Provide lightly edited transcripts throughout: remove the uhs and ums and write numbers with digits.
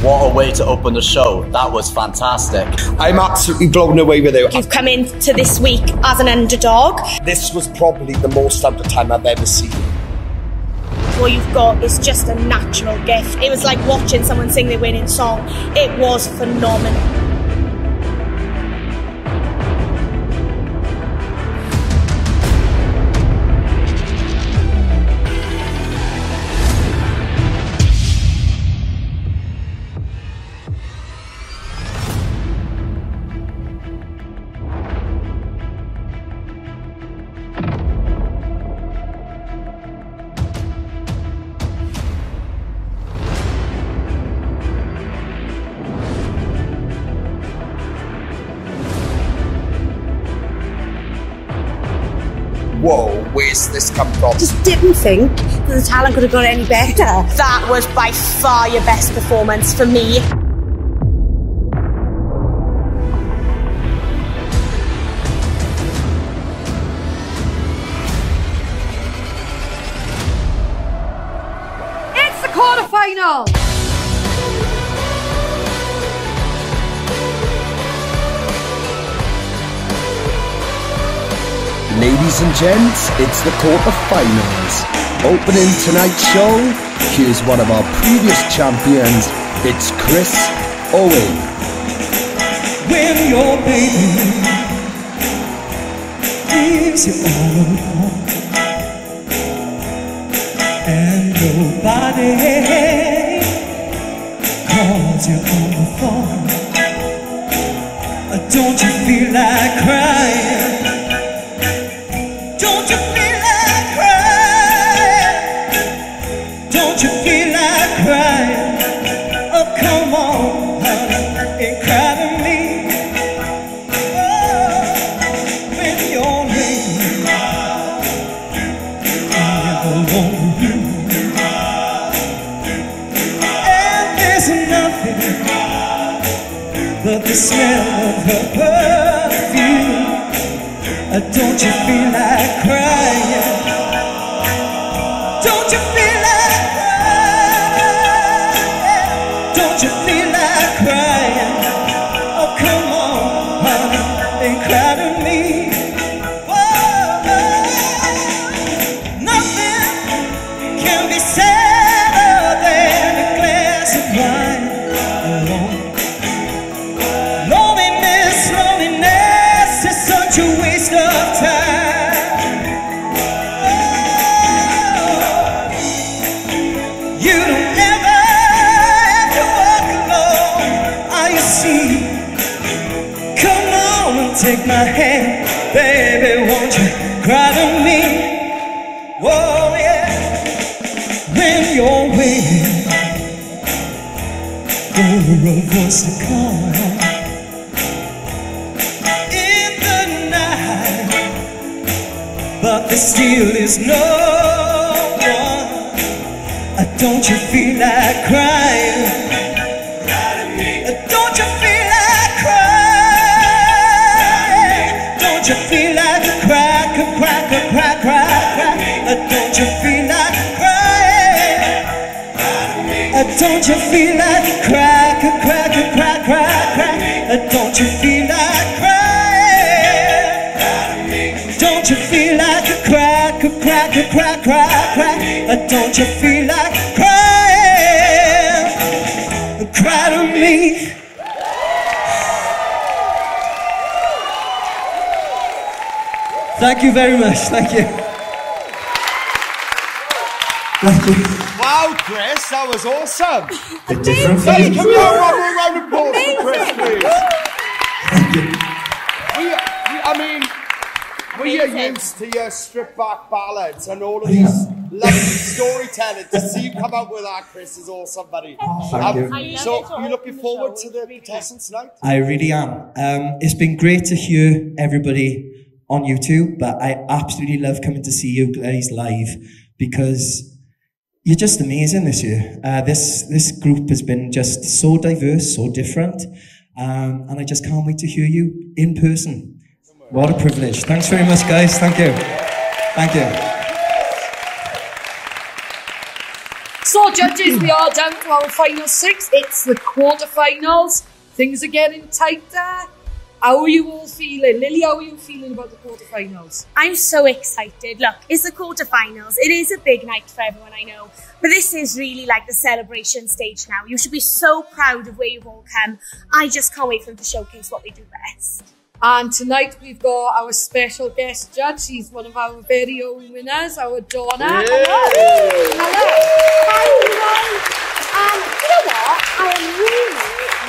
What a way to open the show. That was fantastic. I'm absolutely blown away with it. You've come into this week as an underdog. This was probably the most out of time I've ever seen. What you've got is just a natural gift. It was like watching someone sing their winning song. It was phenomenal. Whoa, where's this come from? Just didn't think that the talent could have got any better. That was by far your best performance for me. It's the quarterfinal. Ladies and gents, it's the quarterfinals. Opening tonight's show, here's one of our previous champions. It's Chris Owen. When your baby gives you all alone, and nobody calls you on the phone, don't you feel like crying? Don't you feel like crying? Don't you feel like crying? Oh, come on, honey, and cry to me. Oh, when you're laying alone with you, and there's nothing but the smell of her perfume. Don't you feel like crying? Don't you feel like crying? Don't you feel like crying? Oh, come on, honey, and cry to me. Whoa, nothing can be sadder than a glass of wine alone. Loneliness is such a waste of time. Oh, you don't ever have to walk alone. I see. Come on and take my hand, baby, won't you cry to me? Whoa, yeah. When you're waiting for a voice to come but there still is no one. Don't you feel like crying? Don't you feel like crying? Don't you feel like cry? Don't you feel like crying? Don't you feel like cry? Don't you feel like crying? Don't you feel like cry? Don't you feel like crying? Cry to me. Thank you very much. Thank you. Thank you. Wow, Chris, that was awesome. A different Hey, feeling. can we have one more round of applause for Chris, please? Thank you. We are used to your stripped back ballads and all of these lovely storytelling. To see you come out with that, Chris, is awesome, buddy. Thank you. So, are you looking forward to the contestants tonight? I really am. It's been great to hear everybody on YouTube, but I absolutely love coming to see you guys live because you're just amazing this year. This group has been just so diverse, so different, and I just can't wait to hear you in person. What a privilege. Thanks very much, guys. Thank you. Thank you. So, judges, we are down to our final 6. It's the quarterfinals. Things are getting tighter. How are you all feeling? Lily, how are you feeling about the quarterfinals? I'm so excited. Look, it's the quarterfinals. It is a big night for everyone, I know. But this is really like the celebration stage now. You should be so proud of where you've all come. I just can't wait for them to showcase what they do best. And tonight we've got our special guest judge. She's one of our very own winners, our Donna. Yay. Hello. Hi, everyone. You know what? I am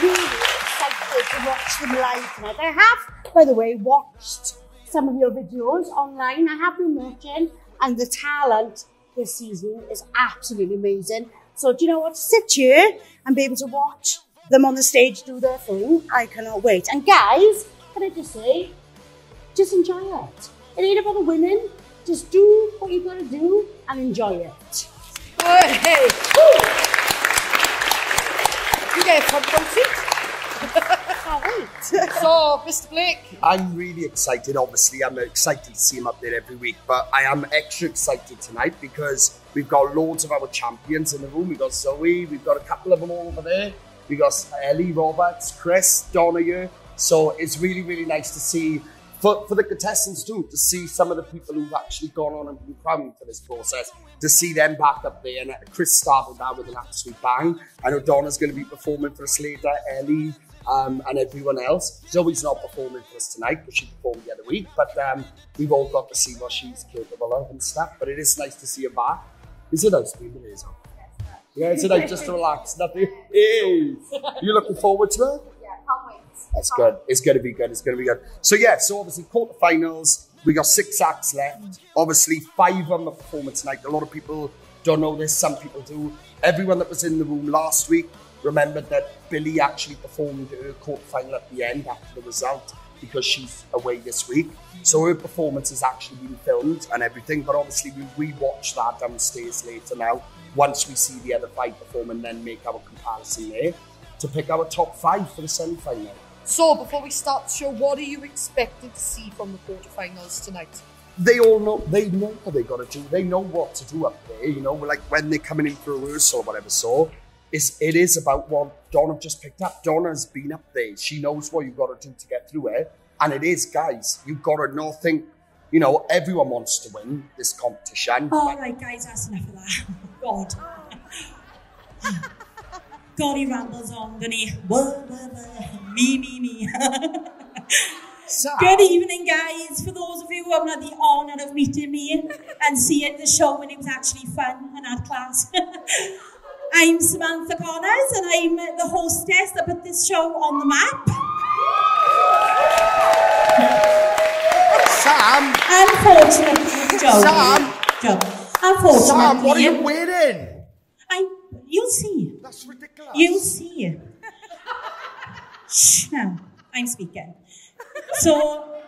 really excited to watch them live tonight. I have, by the way, watched some of your videos online. I have been watching, and the talent this season is absolutely amazing. So do you know what? To sit here and be able to watch them on the stage do their thing, I cannot wait. And guys, can I just say, just enjoy it. It ain't about the winning. Just do what you've got to do and enjoy it. Hey. You get a front row seat. Can't wait. So, Mr. Blake. I'm really excited, obviously. I'm excited to see him up there every week, but I am extra excited tonight because we've got loads of our champions in the room. We've got Zoe, we've got a couple of them all over there. We've got Ellie, Roberts, Chris, Donna here. So it's really, really nice to see, for the contestants too, to see some of the people who've actually gone on and been crowned for this process, to see them back up there. And Chris started that with an absolute bang. I know Donna's going to be performing for us later, Ellie, and everyone else. Zoe's not performing for us tonight, but she performed the other week. But we've all got to see what she's capable of and stuff. But it is nice to see her back. Is it nice being with Hazel? Yeah, it's nice just to relax. Nothing. Hey, you looking forward to it? Yeah, can't wait. That's good. It's going to be good. It's going to be good. So yeah, so obviously quarterfinals, we got 6 acts left. Obviously 5 on the performance tonight. A lot of people don't know this. Some people do. Everyone that was in the room last week remembered that Billy actually performed her quarterfinal at the end after the result because she's away this week. So her performance has actually been filmed and everything. But obviously we rewatch that downstairs later now once we see the other 5 perform and then make our comparison there to pick our top 5 for the semi-final. So, before we start the show, what are you expected to see from the quarterfinals tonight? They all know, they know what they got to do. They know what to do up there, you know, like when they're coming in for a rehearsal or whatever. So, it is about what Donna just picked up. Donna's been up there. She knows what you've got to do to get through it. And it is, guys, you've got to not think, you know, everyone wants to win this competition. All right, guys, that's enough of that. God. God, he rambles on, doesn't he? Me. Good evening, guys. For those of you who haven't had the honour of meeting me and seeing the show when it was actually fun and had class, I'm Samantha Connors and I'm the hostess that put this show on the map. Sam! Unfortunately, Joe. Unfortunately. Sam, what are you wearing? You'll see. That's ridiculous. You'll see. Shh, now, I'm speaking. So,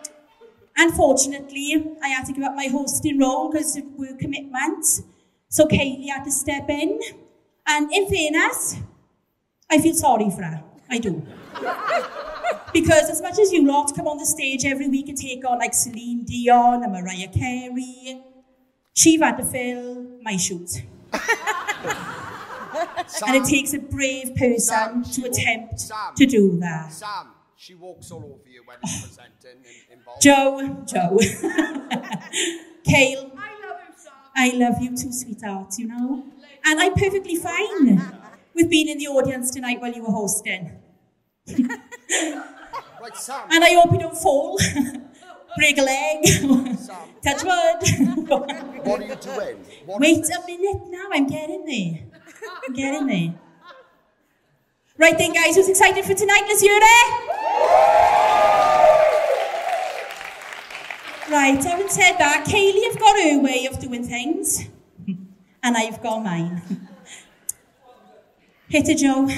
unfortunately, I had to give up my hosting role because of work commitments. So Kaylee had to step in. And in fairness, I feel sorry for her. I do. Because as much as you lot come on the stage every week and take on like Celine Dion and Mariah Carey, she've had to fill my shoes. Sam, and it takes a brave person to attempt to do that. Sam, she walks all over you when you're presenting and involved. Joe. Kale. I love you, Sam. I love you too, sweetheart, you know. And I'm perfectly fine with being in the audience tonight while you were hosting. Right, Sam. And I hope you don't fall, break a leg, touch wood. What are you doing? Wait a minute now, I'm getting there. Right then, guys, who's excited for tonight? Let's hear it. Right, having said that, Kaylee have got her way of doing things, and I've got mine. Hit it, Joe.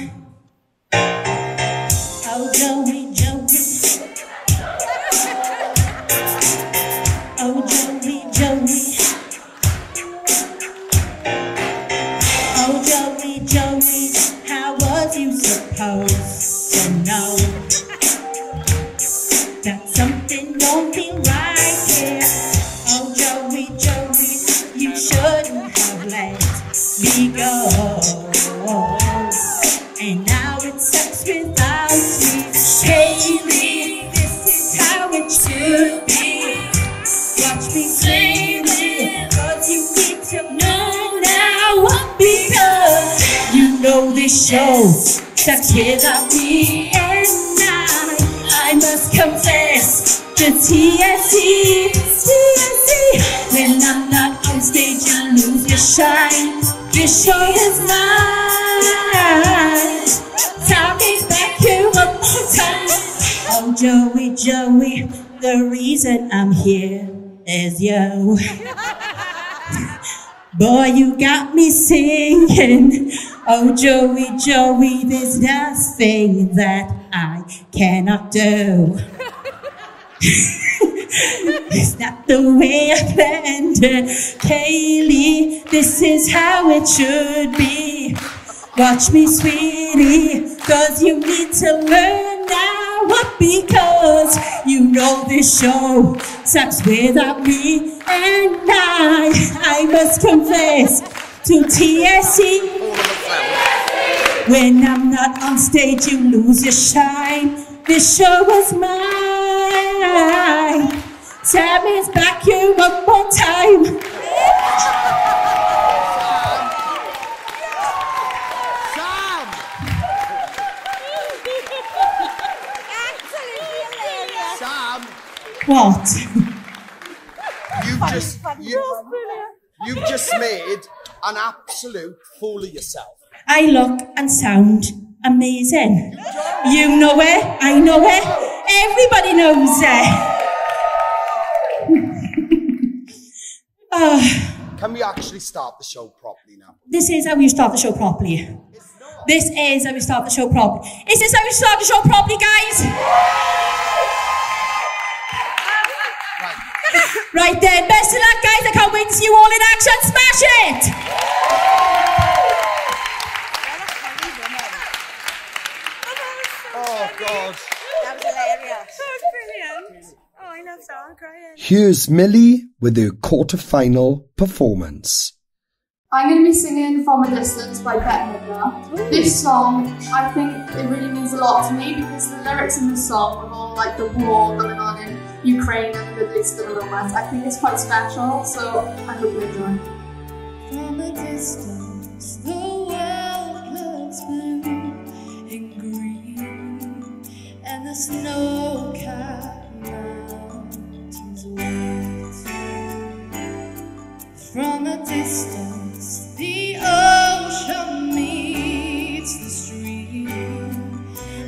Oh, Joey. Oh, Joey. Oh, Joey, how was you supposed to know that something don't feel right here? Oh, Joey, you shouldn't have let me go. this show that's without me, and I must confess to TSC. When I'm not on stage, you lose your shine. This show is mine. Time is back here one more time. Oh, Joey, Joey, the reason I'm here is you. Boy, you got me singing. Oh, Joey, Joey, there's nothing that I cannot do. It's not the way I planned it. Kaylee, this is how it should be. Watch me, sweetie, cause you need to learn now. Because you know this show sucks without me, and I must confess to TSC. When I'm not on stage, you lose your shine. This show was mine. Sam is back here one more time. Sam! What? You've just made an absolute fool of yourself. I look and sound amazing. You know it, I know it, everybody knows it. Can we actually start the show properly now? This is how we start the show properly. This is how we start the show properly. Is this how we start the show properly, guys? Right then, best of luck, guys. I can't wait to see you all in action. Smash it! Oh, God. That was hilarious. That was brilliant. Oh, I love that. I'm crying. Here's Millie with her quarter-final performance. I'm going to be singing From a Distance by Bette Midler. This song, I think it really means a lot to me because the lyrics in this song with all like the war going on in Ukraine and the Middle East at the moment, I think it's quite special, so I hope you enjoy. From a distance, the world looks blue and green, and the snow-capped mountains wait. From a distance, the ocean meets the stream,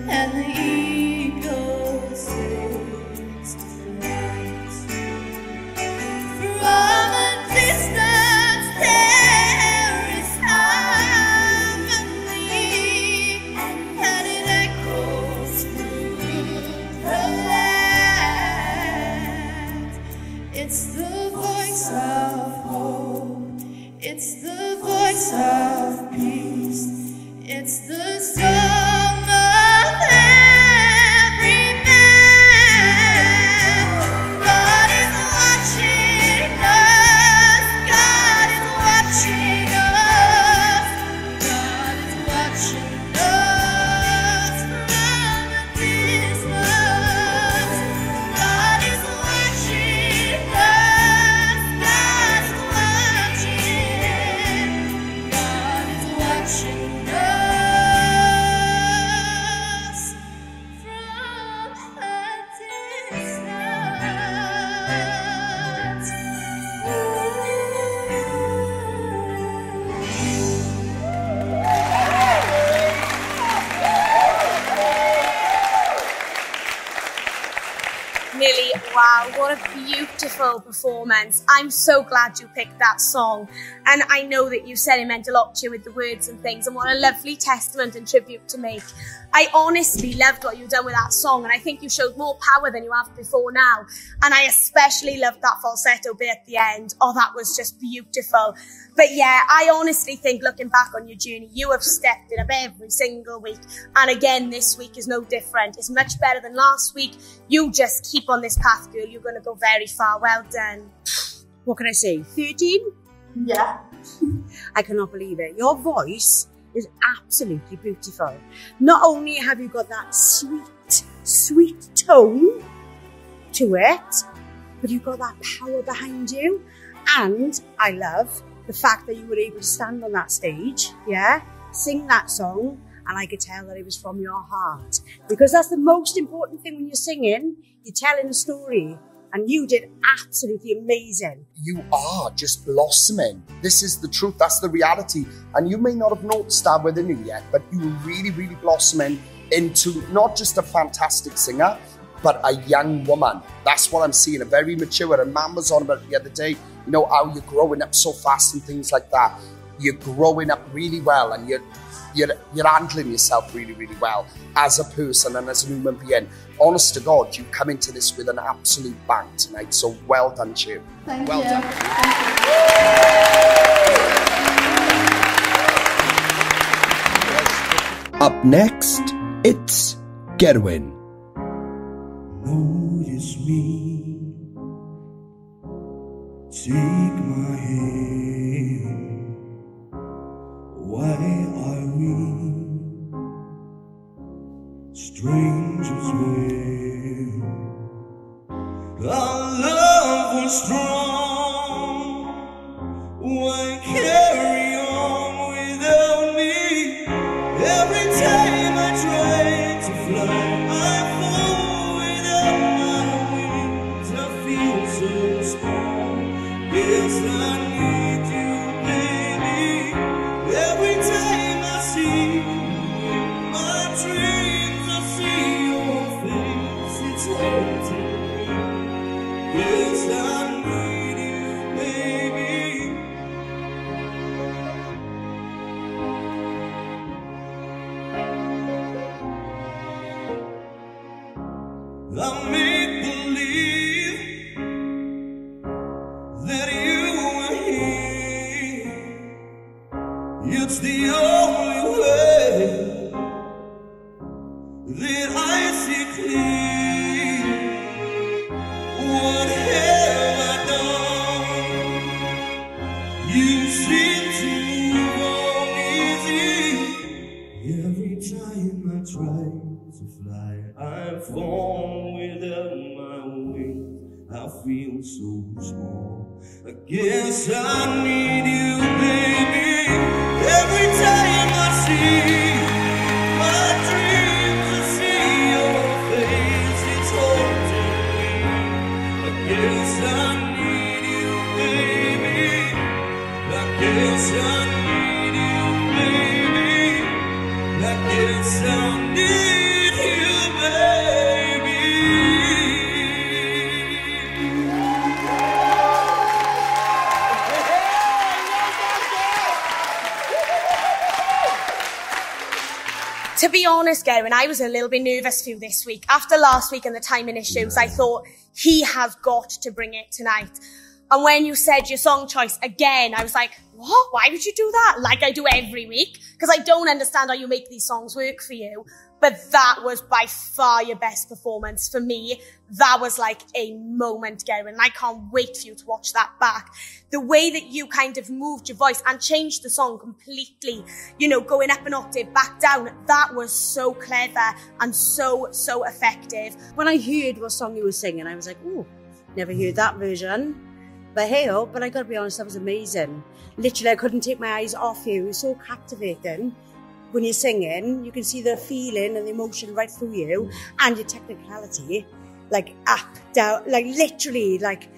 and the eagle takes to flight. From a distance, there is harmony, and it echoes through the land. It's the voice of hope, it's the voice of peace, it's the song of every man. God is watching us, God is watching us, God is watching us from a distance. God is watching us, God is watching, God is watching us from a Millie, wow, what a beautiful performance. I'm so glad you picked that song. And I know that you said it meant a lot to you with the words and things, and what a lovely testament and tribute to make. I honestly loved what you've done with that song, and I think you showed more power than you have before now. And I especially loved that falsetto bit at the end. Oh, that was just beautiful. But yeah, I honestly think looking back on your journey, you have stepped it up every single week. And again, this week is no different. It's much better than last week. You just keep on this path, girl. You're going to go very far. Well done. What can I say? 13? Yeah. I cannot believe it. Your voice is absolutely beautiful. Not only have you got that sweet, sweet tone to it, but you've got that power behind you. And I love the fact that you were able to stand on that stage, yeah, sing that song, and I could tell that it was from your heart. Because that's the most important thing when you're singing. You're telling a story. And you did absolutely amazing. You are just blossoming. This is the truth. That's the reality. And you may not have noticed that within you yet, but you were really, really blossoming into not just a fantastic singer, but a young woman. That's what I'm seeing, a very mature. And Mam was on about it the other day, you know, how you're growing up so fast and things like that. You're growing up really well, and you're handling yourself really, really well as a person and as a human being. Honest to God, you come into this with an absolute bang tonight. So well done to you. Thank well you. done. Up next, it's Gerwin. Notice me, take my hand. Why are we strangers when our love was strong? Why carry on without me? Every time I try to fly, I fall without my wings. I feel so small. Yes, I need you, baby. Every time I see you in my dreams, I see your face. It's haunting me. Yes, I need you, baby. I make believe that you were here. It's the only way that I see clear. What have I done? You seem to move on easy. Every time I try to fly, I fall without my wings. I feel so small. I guess I need you, baby. Every time I see my dreams, I see your face. It's haunting me. I guess I need you, baby. I guess I need you, baby. I guess I need you, baby. To be honest, Gerwin, I was a little bit nervous for you this week. After last week and the timing issues, I thought he has got to bring it tonight. And when you said your song choice again, I was like, what? Why would you do that? Like I do every week. Because I don't understand how you make these songs work for you. But that was by far your best performance for me. That was like a moment, Gerwin. And I can't wait for you to watch that back. The way that you kind of moved your voice and changed the song completely, you know, going up an octave, back down, that was so clever and so effective. When I heard what song you were singing, I was like, ooh, never heard that version. But hey-oh, but I gotta be honest, that was amazing. Literally, I couldn't take my eyes off you. It was so captivating. When you're singing, you can see the feeling and the emotion right through you, and your technicality, like up, down, like literally, like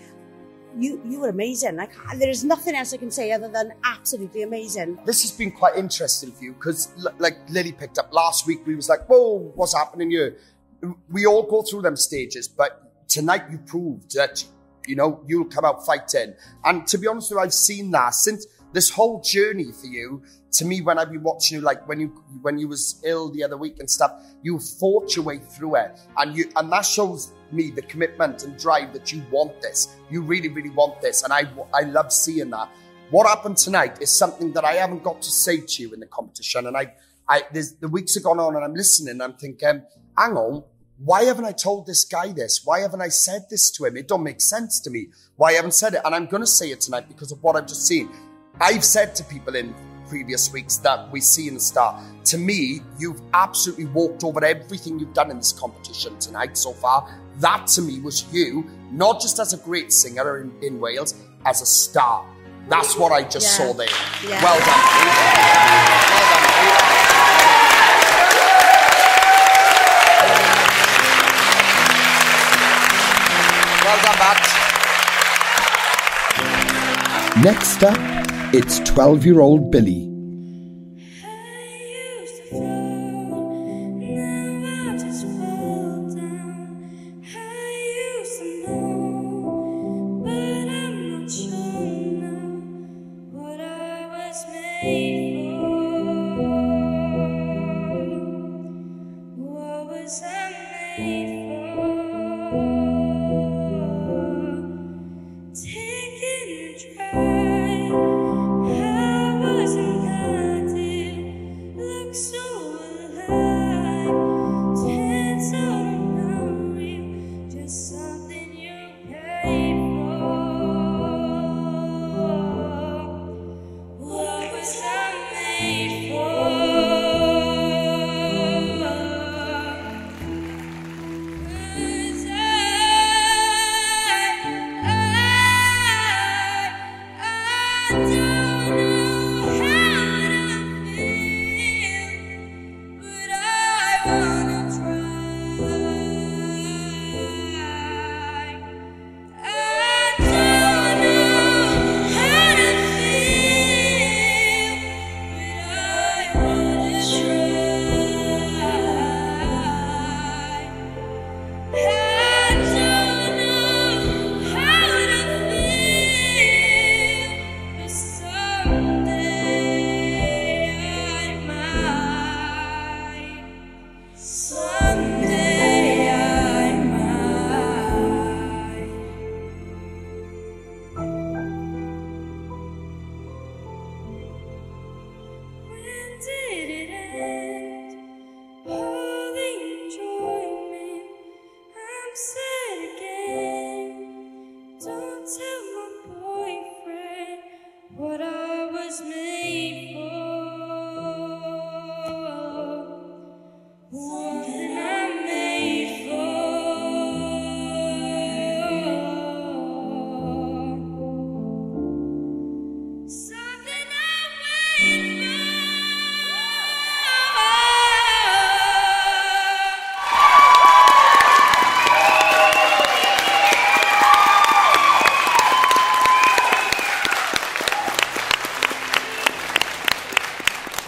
you were amazing. Like there is nothing else I can say other than absolutely amazing. This has been quite interesting for you because, like Lily picked up last week, we was like, whoa, what's happening here? We all go through them stages, but tonight you proved that, you know, you'll come out fighting. And to be honest with you, I've seen that since this whole journey for you. To me, when I've been watching you, like when you was ill the other week and stuff, you fought your way through it, and that shows me the commitment and drive that you want this. You really, really want this, and I love seeing that. What happened tonight is something that I haven't got to say to you in the competition, and the weeks have gone on, and I'm listening, and I'm thinking, hang on, why haven't I told this guy this? Why haven't I said this to him? It don't make sense to me. Why I haven't said it, and I'm going to say it tonight because of what I've just seen. I've said to people in previous weeks that we see in the start. To me, you've absolutely walked over everything you've done in this competition tonight so far. That to me was you, not just as a great singer in Wales, as a star. That's what I just saw there. Yeah. Well done. Well done. Next up, it's 12-year-old Billy.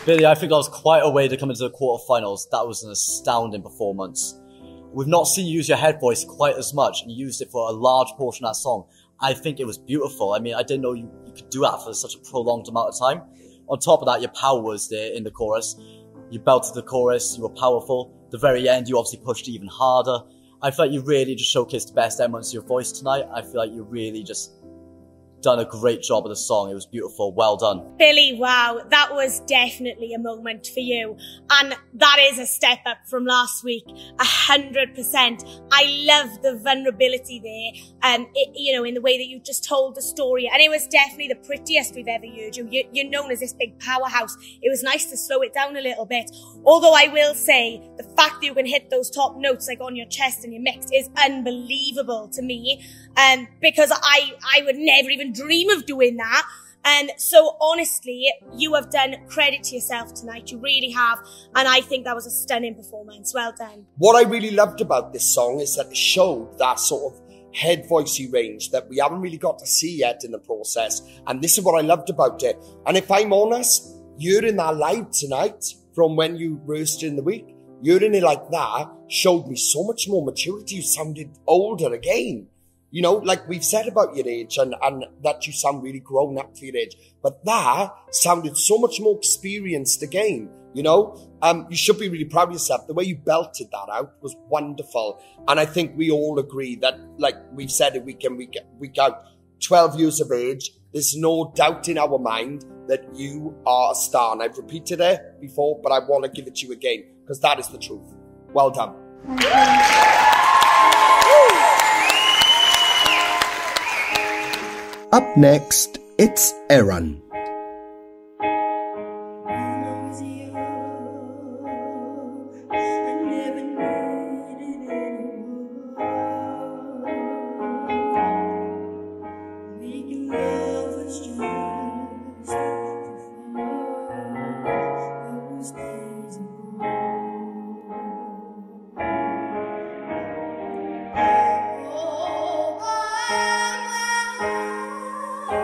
Billy, I think that was quite a way to come into the quarterfinals. That was an astounding performance. We've not seen you use your head voice quite as much, and you used it for a large portion of that song. I think it was beautiful. I mean, I didn't know you could do that for such a prolonged amount of time. On top of that, your power was there in the chorus. You belted the chorus, you were powerful. The very end, you obviously pushed even harder. I feel like you really just showcased the best elements of your voice tonight. I feel like you really just done a great job of the song. It was beautiful. Well done. Billy, wow, that was definitely a moment for you. And that is a step up from last week, 100%. I love the vulnerability there, in the way that you just told the story. And it was definitely the prettiest we've ever heard you. You're known as this big powerhouse. It was nice to slow it down a little bit. Although I will say, the fact that you can hit those top notes like on your chest and your mix is unbelievable to me. Because I would never even dream of doing that. And so honestly, you have done credit to yourself tonight. You really have. And I think that was a stunning performance. Well done. What I really loved about this song is that it showed that sort of head voicey range that we haven't really got to see yet in the process. And this is what I loved about it. And if I'm honest, hearing that live tonight from when you rehearsed in the week, hearing it like that showed me so much more maturity. You sounded older again. You know, like we've said about your age and that you sound really grown up for your age. But that sounded so much more experienced again, you know. You should be really proud of yourself. The way you belted that out was wonderful. And I think we all agree that, like we've said it week in, week out, 12 years of age, there's no doubt in our mind that you are a star. And I've repeated it before, but I want to give it to you again because that is the truth. Well done. Up next, it's Aaron.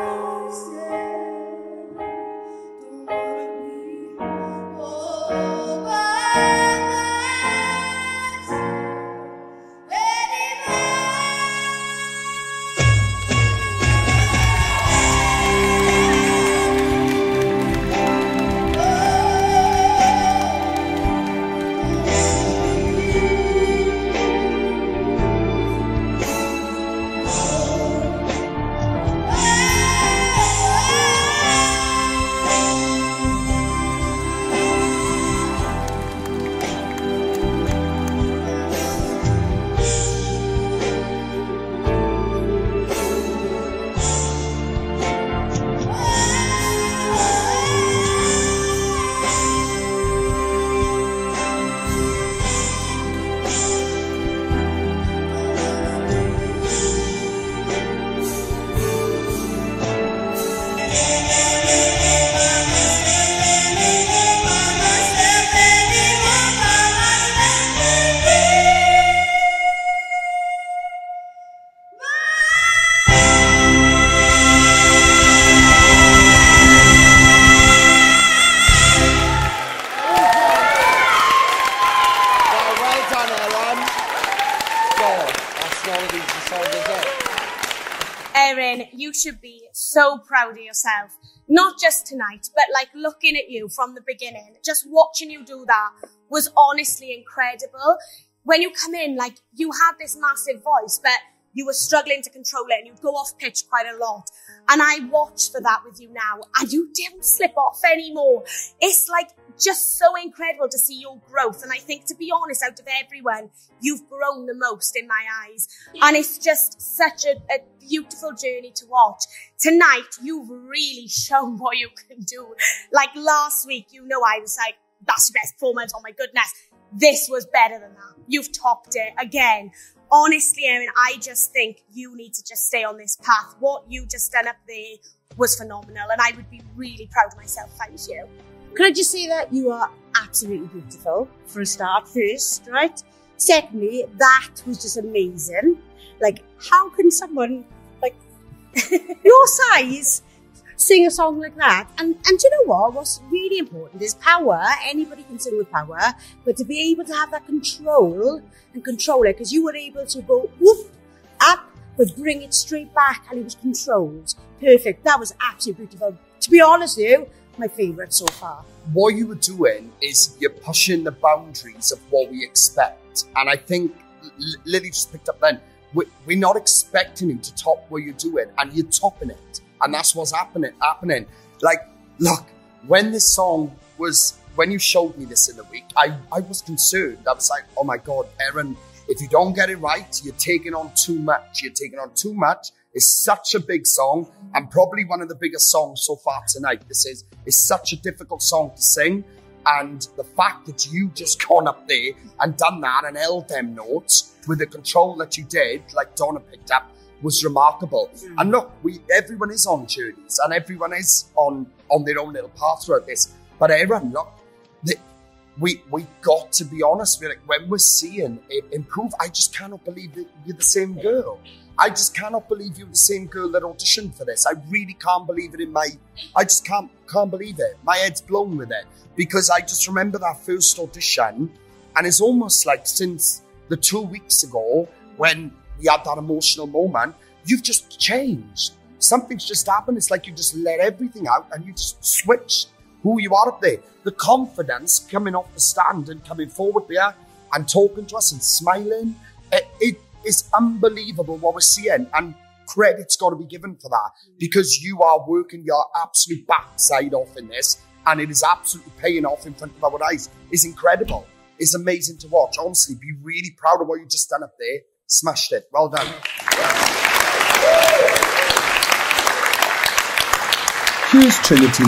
Oh, you should be so proud of yourself. Not just tonight, but like looking at you from the beginning, just watching you do that was honestly incredible. When you come in, like you had this massive voice, but you were struggling to control it and you'd go off pitch quite a lot. And I watched for that with you now and you don't slip off anymore. It's like just so incredible to see your growth. And I think, to be honest, out of everyone, you've grown the most in my eyes. And it's just such a beautiful journey to watch. Tonight, you've really shown what you can do. Like last week, you know, I was like, that's the best performance. Oh my goodness. This was better than that. You've topped it again. Honestly, Erin, I just think you need to just stay on this path. What you just done up there was phenomenal, and I would be really proud of myself. Thank you. Can I just say that you are absolutely beautiful for a start, first, right? Secondly, that was just amazing. Like, how can someone like your size sing a song like that? And do you know what? What's really important is power. Anybody can sing with power, but to be able to have that control and control it, because you were able to go whoop, up, but bring it straight back, and it was controlled. Perfect. That was absolutely beautiful. To be honest with you, my favourite so far. What you were doing is you're pushing the boundaries of what we expect. And I think Lily just picked up then, we're not expecting you to top what you're doing, and you're topping it. And that's what's happening. Like, look, when this song was, when you showed me this in the week, I was concerned. I was like, oh my God, Erin, if you don't get it right, you're taking on too much. You're taking on too much. It's such a big song, and probably one of the biggest songs so far tonight. This is such a difficult song to sing. And the fact that you just gone up there and done that and held them notes with the control that you did, like Donna picked up, was remarkable. And look, everyone is on journeys and everyone is on their own little path throughout this. But Erin, look, we got to be honest. When we're seeing it improve, I just cannot believe that you're the same girl. I just cannot believe you're the same girl that auditioned for this. I really can't believe it I just can't believe it. My head's blown with it. Because I just remember that first audition, and it's almost like since the 2 weeks ago when we had that emotional moment, you've just changed. Something's just happened. It's like you just let everything out and you just switched who you are up there. The confidence coming off the stand and coming forward there and talking to us and smiling. It is unbelievable what we're seeing, and credit's got to be given for that, because you are working your absolute backside off in this, and it is absolutely paying off in front of our eyes. It's incredible. It's amazing to watch. Honestly, be really proud of what you just done up there. Smashed it. Well done. Here's Trinity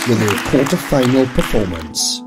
with her quarter-final performance.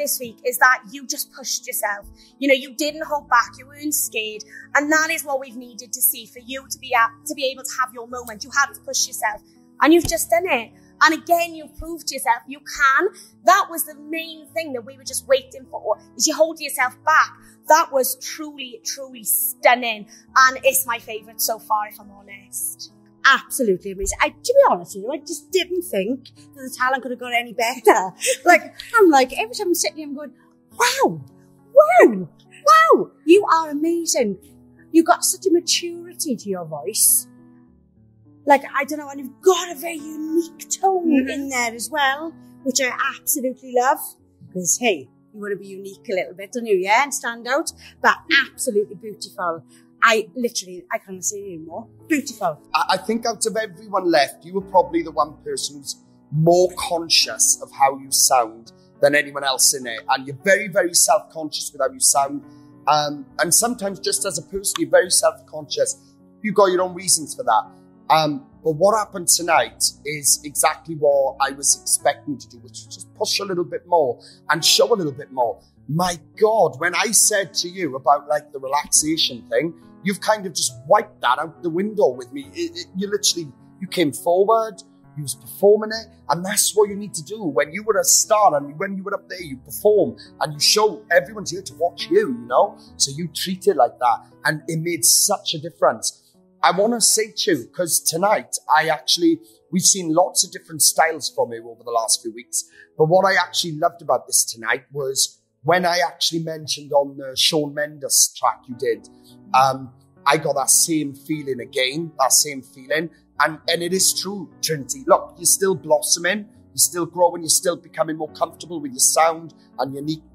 this week is that you just pushed yourself. You know, you didn't hold back, you weren't scared. And that is what we've needed to see for you to be able to have your moment. You had to push yourself and you've just done it. And again, you've proved to yourself you can. That was the main thing that we were just waiting for, is you hold yourself back. That was truly, truly stunning. And it's my favourite so far, if I'm honest. Absolutely amazing. To be honest with you, I just didn't think that the talent could have got any better. I'm like, every time I'm sitting here, I'm going, wow, you are amazing. You've got such a maturity to your voice. I don't know, and you've got a very unique tone in there as well, which I absolutely love. Because, hey, you want to be unique a little bit, don't you? Yeah, and stand out, but absolutely beautiful. I can't say it anymore. Beautiful. I think out of everyone left, you were probably the one person who's more conscious of how you sound than anyone else in it. And you're very, very self-conscious with how you sound. And sometimes just as a person, you're very self-conscious. You've got your own reasons for that. But what happened tonight is exactly what I was expecting to do, which was just push a little bit more and show a little bit more. My God, when I said to you about the relaxation thing, you've kind of just wiped that out the window with me. You came forward, you was performing it, and that's what you need to do. When you were a star and when you were up there, you perform and you show everyone's here to watch you, So you treat it like that, and it made such a difference. I want to say to you, because tonight, we've seen lots of different styles from you over the last few weeks, but what I actually loved about this tonight was when I actually mentioned on the Shawn Mendes track you did, I got that same feeling again, and it is true, Trinity. Look, you're still blossoming, you're still growing, you're still becoming more comfortable with your sound and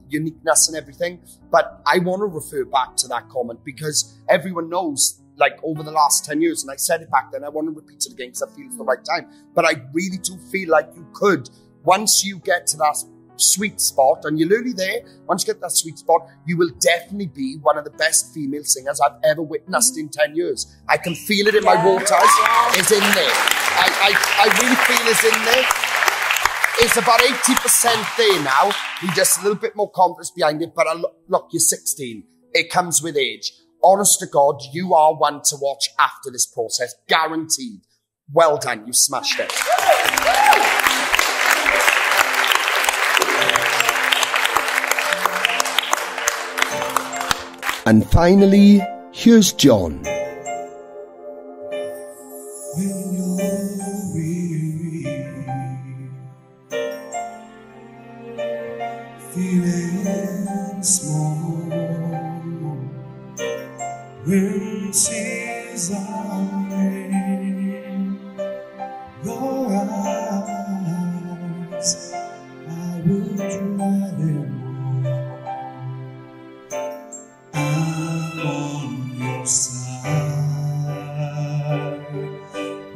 uniqueness and everything, but I want to refer back to that comment because everyone knows over the last 10 years, and I said it back then, I want to repeat it again because I feel it's the right time. But I really do feel like you could, once you get to that sweet spot, and you're nearly there, once you get that sweet spot, you will definitely be one of the best female singers I've ever witnessed in 10 years. I can feel it in my waters. It's in there. I really feel it's in there. It's about 80% there now. You just a little bit more confidence behind it, but look, you're 16. It comes with age. Honest to God, you are one to watch after this process. Guaranteed. Well done. You smashed it. And finally, here's John. When you're weary, feeling small, when tears are in your eyes, I will dry them all. I'm on your side.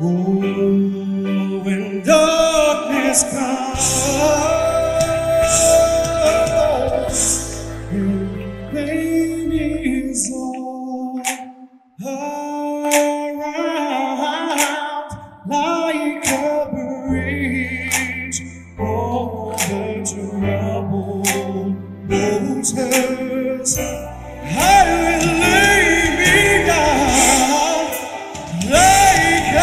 Oh, when darkness comes, and pain is all around, like a bridge over troubled waters, I will lay me down like a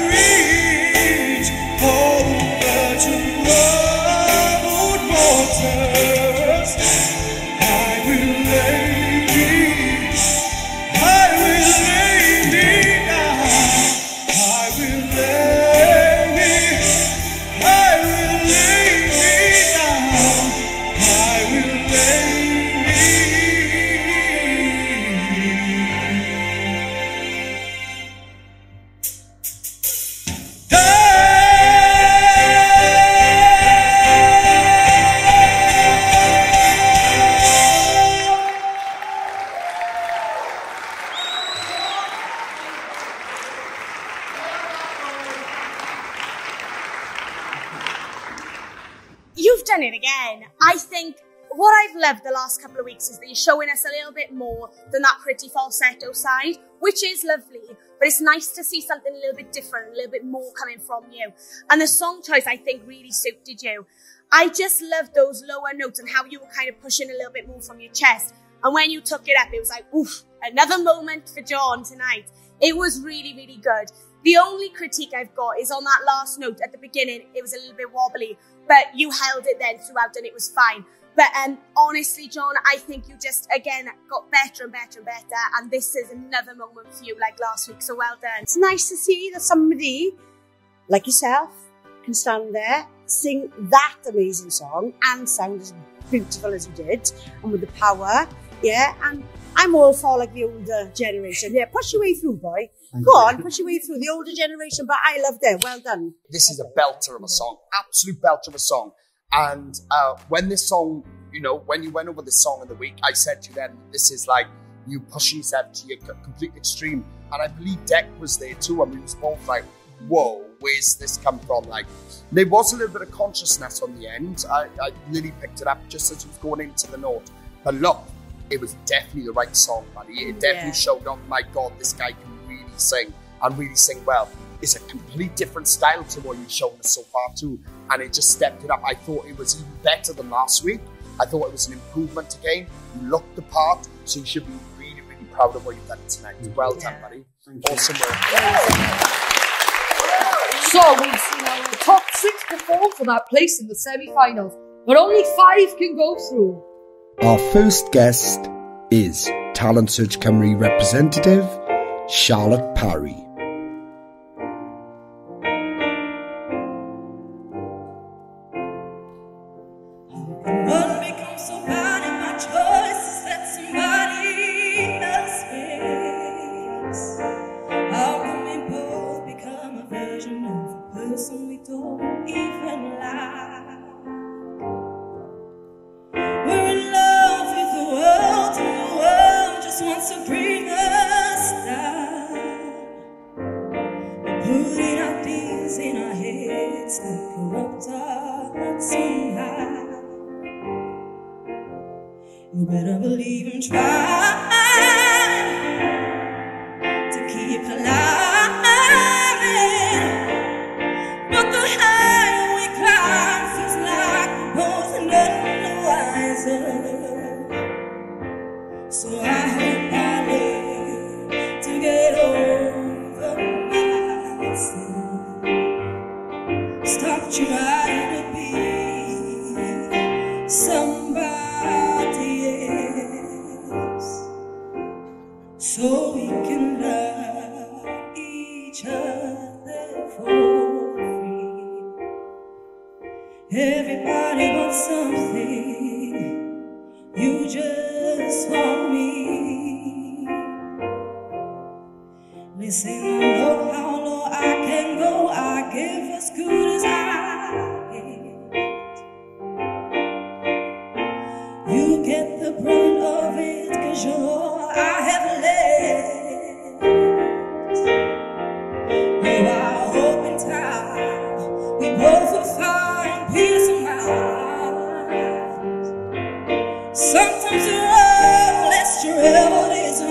bridge over troubled waters. I will lay me down. I will lay me down. I will lay You've done it again. I think what I've loved the last couple of weeks is that you're showing us a little bit more than that pretty falsetto side, which is lovely, but it's nice to see something a little bit different, a little bit more coming from you. And the song choice, I think, really suited you. I just loved those lower notes and how you were kind of pushing a little bit more from your chest. And when you took it up, it was like, oof, another moment for John tonight. It was really, really good. The only critique I've got is on that last note at the beginning. It was a little bit wobbly, but you held it then throughout and it was fine. But honestly, John, I think you just, again, got better and better and better. And this is another moment for you like last week. So well done. It's nice to see that somebody like yourself can stand there, sing that amazing song and sound as beautiful as you did and with the power. Yeah, and I'm all for like the older generation. Yeah, push your way through, boy. Go on, push your way through the older generation, but I loved it. Well done. This is a belter of a song, absolute belter of a song. And when this song, you know, when you went over this song in the week, I said to you then, this is like you pushing yourself to your complete extreme. And I believe Deck was there too, and we was both like, whoa, where's this come from? Like, there was a little bit of consciousness on the end. I Lily picked it up just as it was going into the note. But look, it was definitely the right song, buddy. It definitely showed, oh my God, this guy can really sing and really sing well. It's a complete different style to what you've shown us so far too, and it just stepped it up. I thought it was even better than last week. I thought it was an improvement again. You looked the part, so you should be really, really proud of what you've done tonight. Well done, buddy. Awesome work. So we've seen our top 6 perform for that place in the semi-finals, but only 5 can go through. Our first guest is Talent Search Cymru representative Charlotte Parry. You better believe and try to keep climbing, but the higher we climb feels like we're both none the wiser. So I hope I live to get over myself. Stop trying to be somebody else, so we can love each other for free. Everybody wants something, you just want me. Listen, I know how low I can go, I give as good as I get. You get the brunt of it, 'cause you're all I have left. Oh, I hope in time we both will find peace of mind. Sometimes the road less traveled is a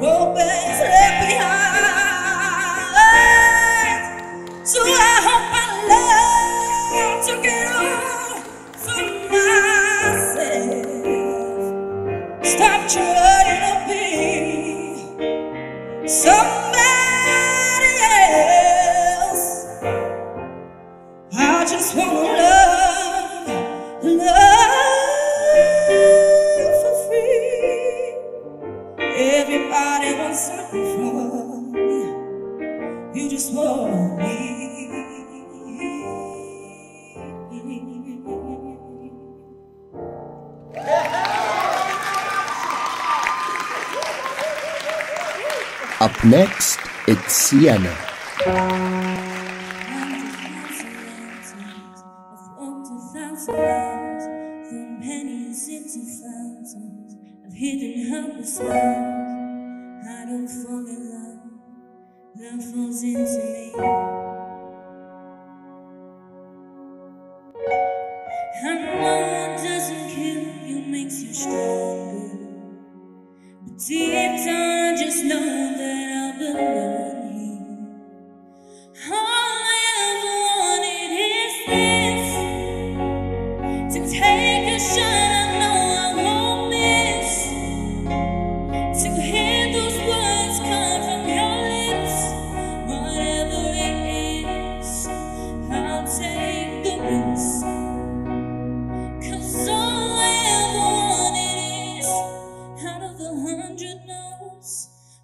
road best left behind. So I hope I learn to get over myself. Stop trying to be somebody else. I just wanna love for free. Everybody wants something from me. You just want me. Up next, it's Sienna. From pennies into fountains of hidden helpless love. I don't fall in love, love falls into me. And love doesn't kill you, makes you stronger. But deep down, just know that I belong here. All I ever wanted is this.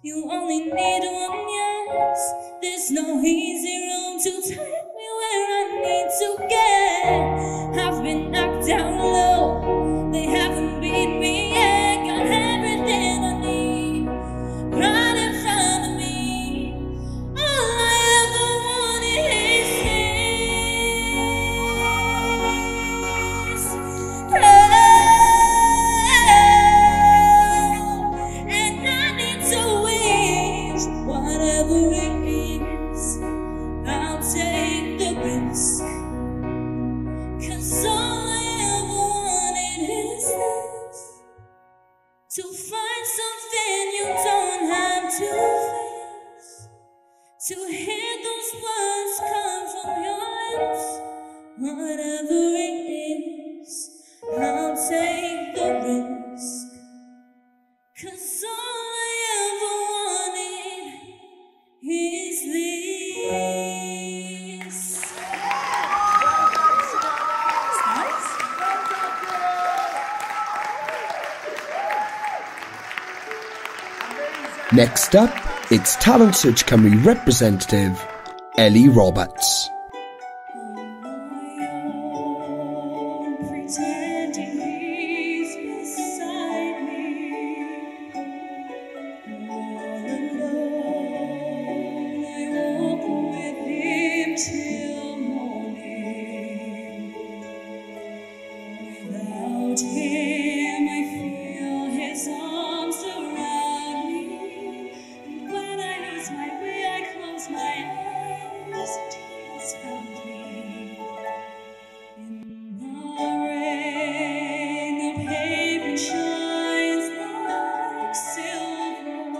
You only need one yes. There's no easy road to take me where I need to get. I've been knocked down low. They haven't beat me yet. Got everything I need right in front of me. All I ever wanted is this. And I need to wish whatever it is. I'll take the risk. 'Cause all I ever wanted is this. To find something you don't have to face. To hear those words come from your lips. Whatever it is, I'll take the risk. 'Cause all I ever wanted is this. Next up, it's Talent Search Cymru representative Ellie Roberts. Pretending he's beside me, all alone. I walk with him till morning. Without him, I feel his arms around me. And when I lose my way, I close my eyes till he's found me. Rain, the pavement shines like silver.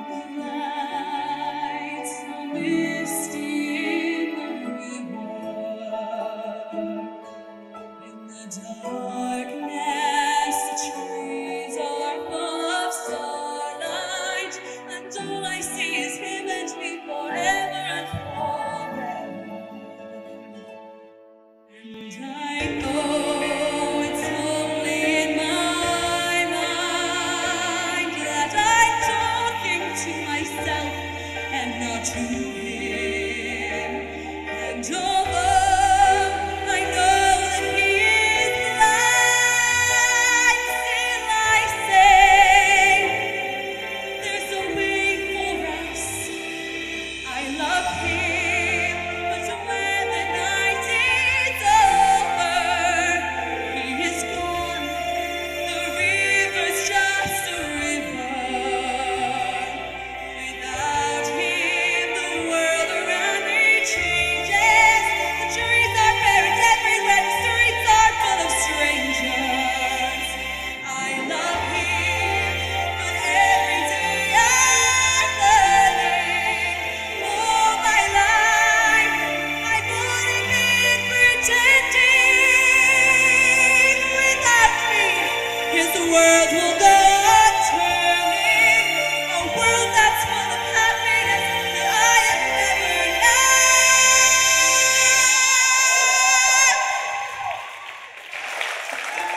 The lights are misty in the river. In the darkness, the trees are full of starlight, and all I see is him and me forever and forever. And I know it's only in my mind that I'm talking to myself and not to him. And although I know that he is blind, still I say there's a way for us. I love him, but when the night is over, he is gone. The river's just a river. Without him, the world around me changes. The trees are buried everywhere, the streets are full of strangers. I love him, but every day I'm learning. All my life, I wouldn't be pretending. Without me, his world will go on turning. A world that's full of happiness that I have never known.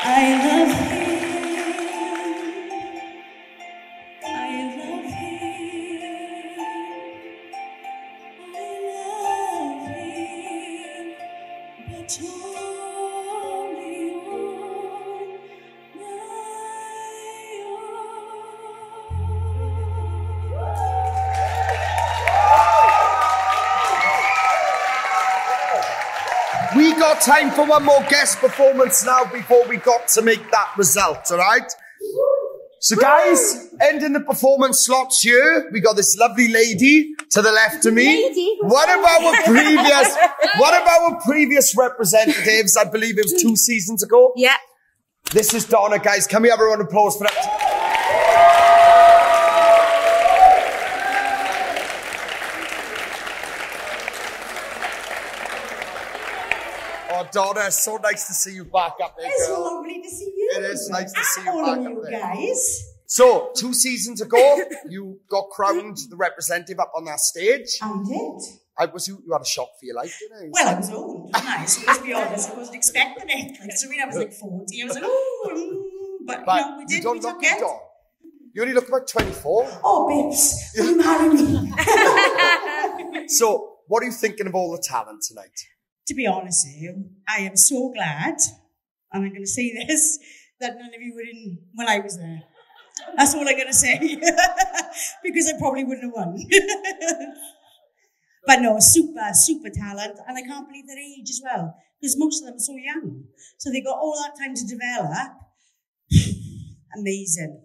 I love him. I love him. I love him, but only on my own. We got time for one more guest performance now before we got to make that result, all right? So guys, ending the performance slots here, we got this lovely lady to the left of me. Lady? One of our previous representatives, I believe it was 2 seasons ago. Yeah. This is Donna, guys. Can we have a round of applause for that? Oh, Donna, so nice to see you back up there, It's girl. lovely to see you. It is nice to see you all back of up you there. guys. So, 2 seasons ago, you got crowned the representative up on that stage. I did. You had a shock for your life, didn't you? Well, I was old, wasn't I? So let's be honest, I wasn't expecting it. Like, so when I was like 40, I was like, oh, but you know, we did, we took it. You only look about 24. Oh, babes, will you marry me? So, what are you thinking of all the talent tonight? To be honest with you, I am so glad, and I'm going to say this, that none of you were in when I was there. That's all I'm going to say. Because I probably wouldn't have won. But no, super talent. And I can't believe their age as well. Because most of them are so young. So they got all that time to develop. Amazing.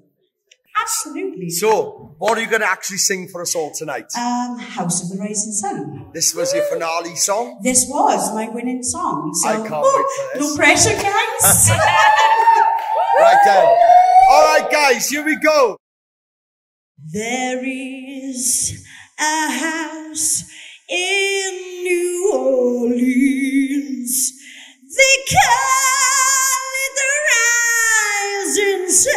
Absolutely. So, what are you going to actually sing for us all tonight? House of the Rising Sun. This was your finale song? This was my winning song. So, I can't wait for this. No pressure, guys. Right then. All right, guys, here we go. There is a house in New Orleans. They call it the Rising Sun.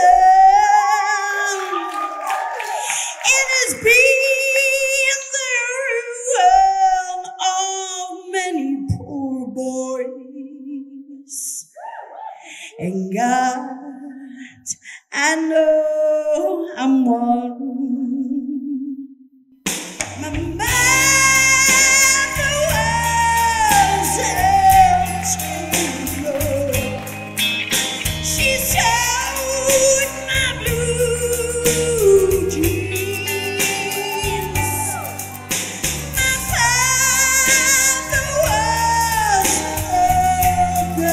It has been the ruin of many poor boys. And God, I know I'm one. My mother was too low. She sewed my blue jeans. My father was a girl.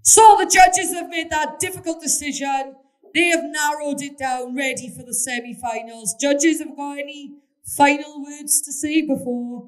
So the judges have made that difficult decision. They have narrowed it down, ready for the semi-finals. Judges, have got any final words to say before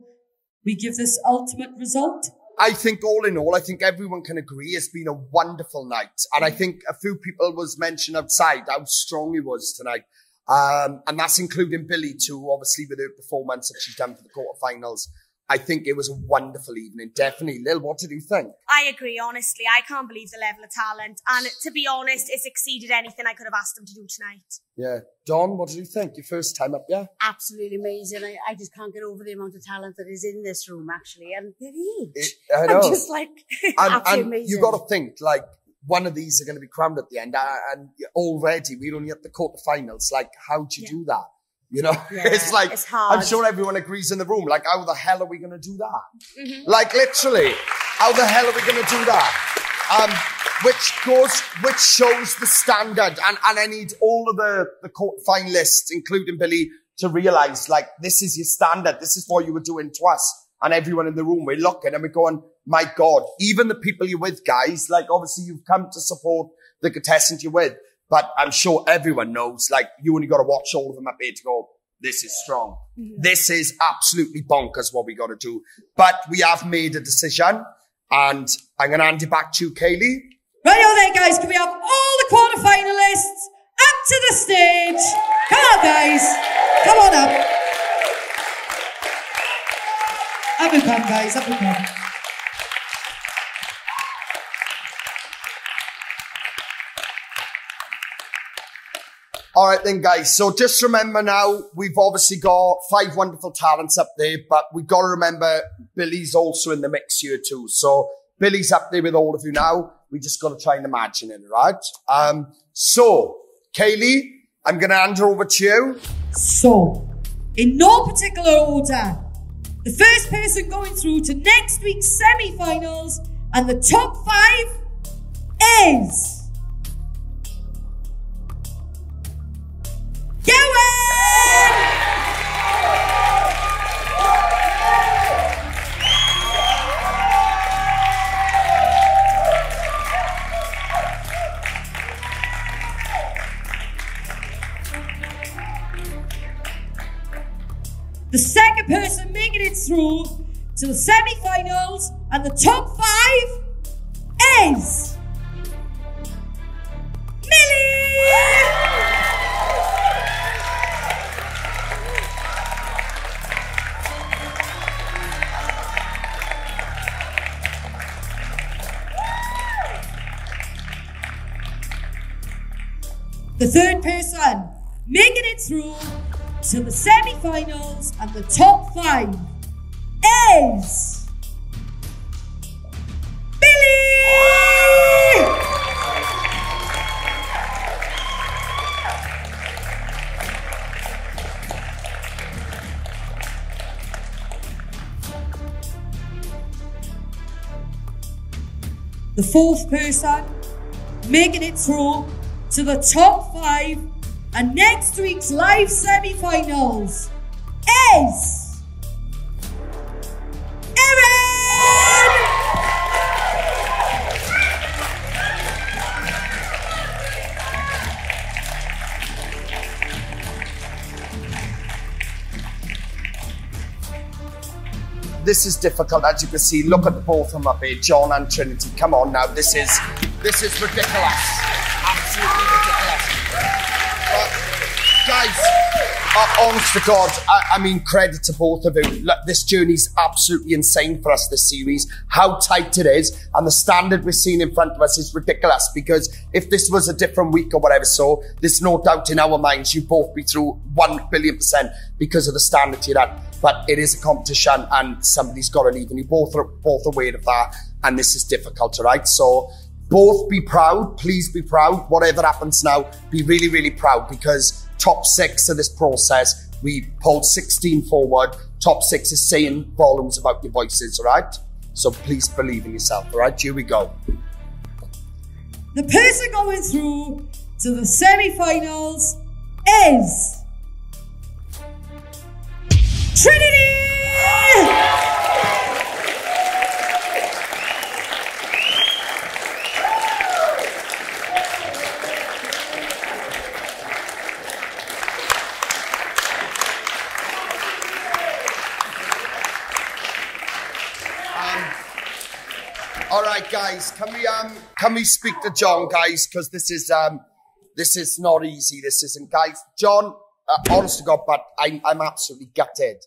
we give this ultimate result? I think all in all, I think everyone can agree it's been a wonderful night. And I think a few people was mentioned outside how strong he was tonight. And that's including Billy too, obviously with her performance that she's done for the quarterfinals. I think it was a wonderful evening, definitely. Lil, what did you think? I agree, honestly. I can't believe the level of talent. And to be honest, it's exceeded anything I could have asked them to do tonight. Yeah. Dawn, what did you think? Your first time up, yeah? Absolutely amazing. I just can't get over the amount of talent that is in this room, actually. And their age. I know. I'm just like, absolutely amazing. You got to think, like, one of these are going to be crowned at the end. And already, we're only at the quarterfinals. Like, how do you do that? You know, Yeah, it's like, it's hard. I'm sure everyone agrees in the room, like, how the hell are we going to do that? Mm-hmm. Like, literally, how the hell are we going to do that? Which shows the standard. And I need all of the court finalists, including Billy, to realise, like, this is your standard. This is what you were doing to us. And everyone in the room, we're looking and we're going, my God, even the people you're with, guys, like, obviously you've come to support the contestant you're with. But I'm sure everyone knows, like, you only got to watch all of them up here to go, this is strong. Mm-hmm. This is absolutely bonkers what we got to do. But we have made a decision, and I'm going to hand it back to you, Kaylee. Right there, guys. Can we have all the quarterfinalists up to the stage? Come on, guys. Come on up. Up and come, guys. Up and come. All right then, guys. So just remember now, we've obviously got 5 wonderful talents up there, but we've got to remember Billy's also in the mix here too. So Billy's up there with all of you now. We just got to try and imagine it, right? So, Kaylee, I'm going to hand her over to you. So, in no particular order, the first person going through to next week's semi-finals and the top 5 is... The second person making it through to the semi-finals and the top 5 is... The third person making it through to the semi-finals and the top 5 is... Billy! The fourth person making it through to the top 5 and next week's live semi-finals is... Erin! This is difficult, as you can see. Look at the both of them up here, John and Trinity. Come on now, this is ridiculous. Absolutely ridiculous. Guys, honest to God, I mean, credit to both of you. Look, this journey's absolutely insane for us, this series. How tight it is, and the standard we're seeing in front of us is ridiculous, because if this was a different week or whatever, so there's no doubt in our minds you'd both be through 1,000,000,000% because of the standard you're at. But it is a competition, and somebody's got to leave, and you both are aware of that, and this is difficult, all right? So both be proud, please be proud. Whatever happens now, be really, really proud, because top 6 of this process, we pulled 16 forward. Top 6 is saying volumes about your voices, all right? So please believe in yourself, all right? Here we go. The person going through to the semi-finals is... Trinity! All right, guys, can we speak to John, guys? Because this is not easy. This isn't, guys. John, honest to God, but I'm absolutely gutted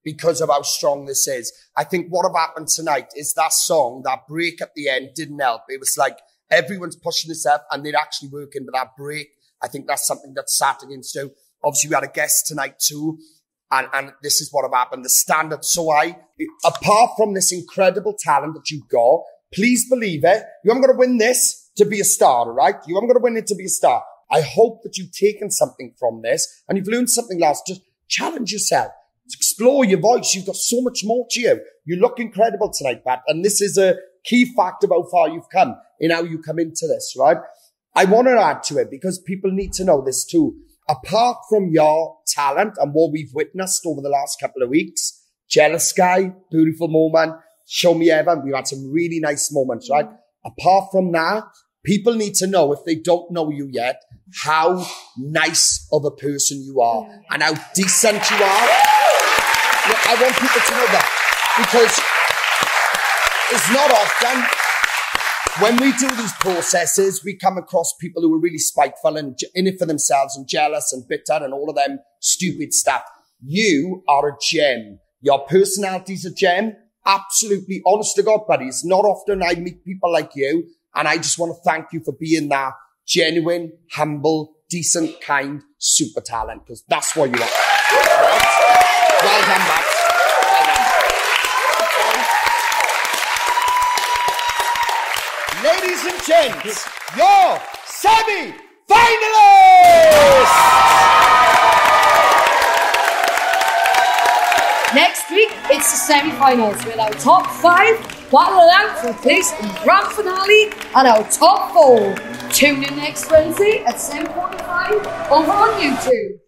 because of how strong this is. I think what have happened tonight is that song, that break at the end didn't help. It was like everyone's pushing this up and they're actually working with that break. I think that's something that's sat against you. Obviously, we had a guest tonight too. And this is what have happened. The standard so high. Apart from this incredible talent that you've got, please believe it. You haven't got to win this to be a star, all right? You haven't got to win it to be a star. I hope that you've taken something from this and you've learned something else. Just challenge yourself. Explore your voice. You've got so much more to you. You look incredible tonight, Pat. And this is a key fact of how far you've come in how you come into this, right? I want to add to it because people need to know this too. Apart from your talent and what we've witnessed over the last couple of weeks, Jealous Guy, beautiful moment, Show Me Heaven, we've had some really nice moments, right? Apart from that, people need to know, if they don't know you yet, how nice of a person you are and how decent you are. Look, I want people to know that because it's not often when we do these processes, we come across people who are really spiteful and in it for themselves and jealous and bitter and all of them stupid stuff. You are a gem. Your personality's a gem. Absolutely, honest to God, buddy. It's not often I meet people like you. And I just want to thank you for being that genuine, humble, decent, kind, super talent. Because that's what you are. Right? Well done, Babs. Ladies and gents, your semi-finalists! Next week, it's the semi-finals with our top 5 battle it out for a place in the grand finale and our top 4. Tune in next Wednesday at 7:45 over on YouTube.